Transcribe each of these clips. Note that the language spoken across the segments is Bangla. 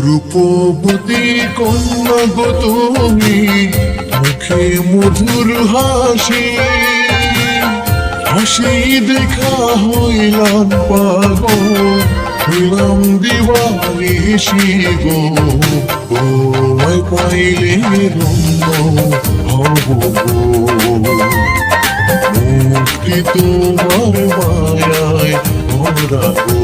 রূপবতী কন্যা গো তুমি, মুখে মধুর হাসি, হাসি দেখা হইলাম পাগল, হইলাম দিবানিশি গো। তোমায় পাইলে রম্য হব গো, মুক্তি তোমার মায়ায় ভরা গো।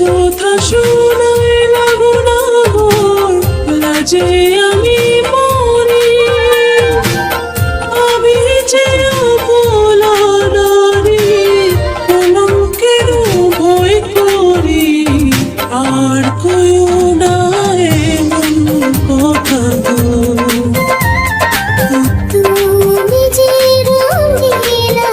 কথা শোনাই লাগো না মোর, লাজে আমি মরি, আমি যে অবলা নারী, কলঙ্কের ভয় করি। আর কইও না এমন কথা গো, তুমি যে রঙিলা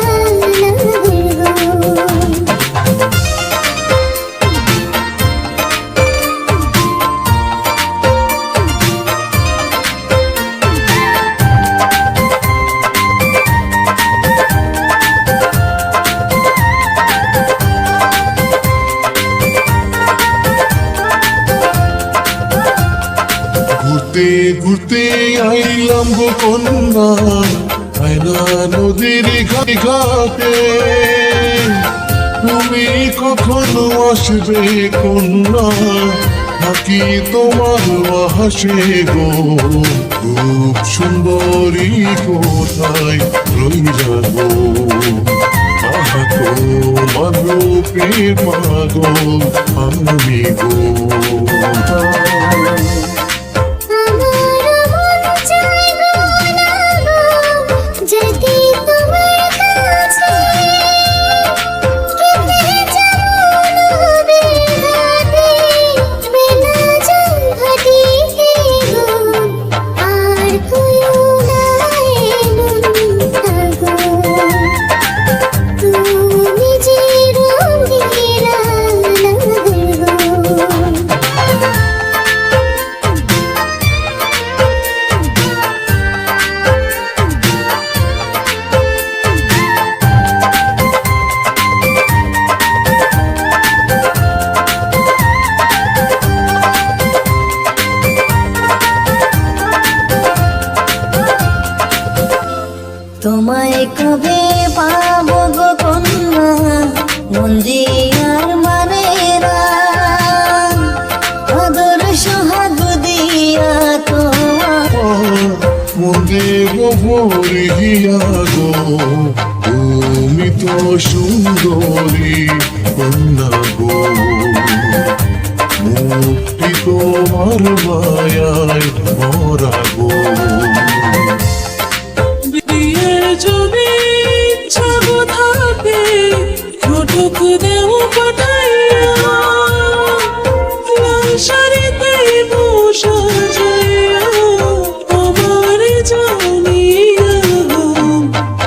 ঘুরতে ঘুরতে আইলাম গো কন্যা, আয়না নদীর ঘাটে। তুমি কখনো আসবে কন্যা, নাকি তোমার হাসে গো। খুব সুন্দরী কোথায় রইলা গো, আহা তোমার রূপে পাগল আমি গো। তোমায় কবে পাবো গো কন্যা, মন যে আর মানে না, আদর সোহাগ দিয়া তোমার মনে ভরিয়া গো। তুমি তো সুন্দরী কন্যা গো, মুক্তি তোমার মায়ায় ভরা গো। যদি ইচ্ছা গো থাকে, ঘটক দেও পাঠাইয়া, লাল শাড়িতে বসা যাইয়া, আমার জানিয়া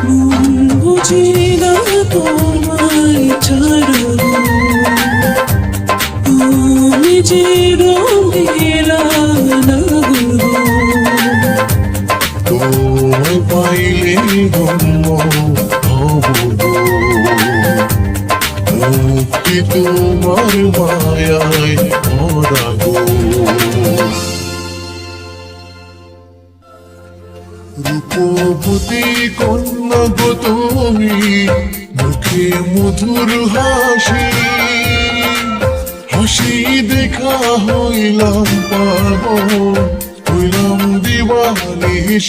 মন বুঝিলা তোমায় ছাড়া, তুমি যে রঙিলা না গো। তোমায় পাইলে ধন্য হব গো, মুক্তি তোমার মায়ায় ভরা গো। রূপবতী কন্যা গো তুমি, মুখে মধুর হাসি, হাসি দেখা হইলাম পাগল, হইলাম দিবানিশি।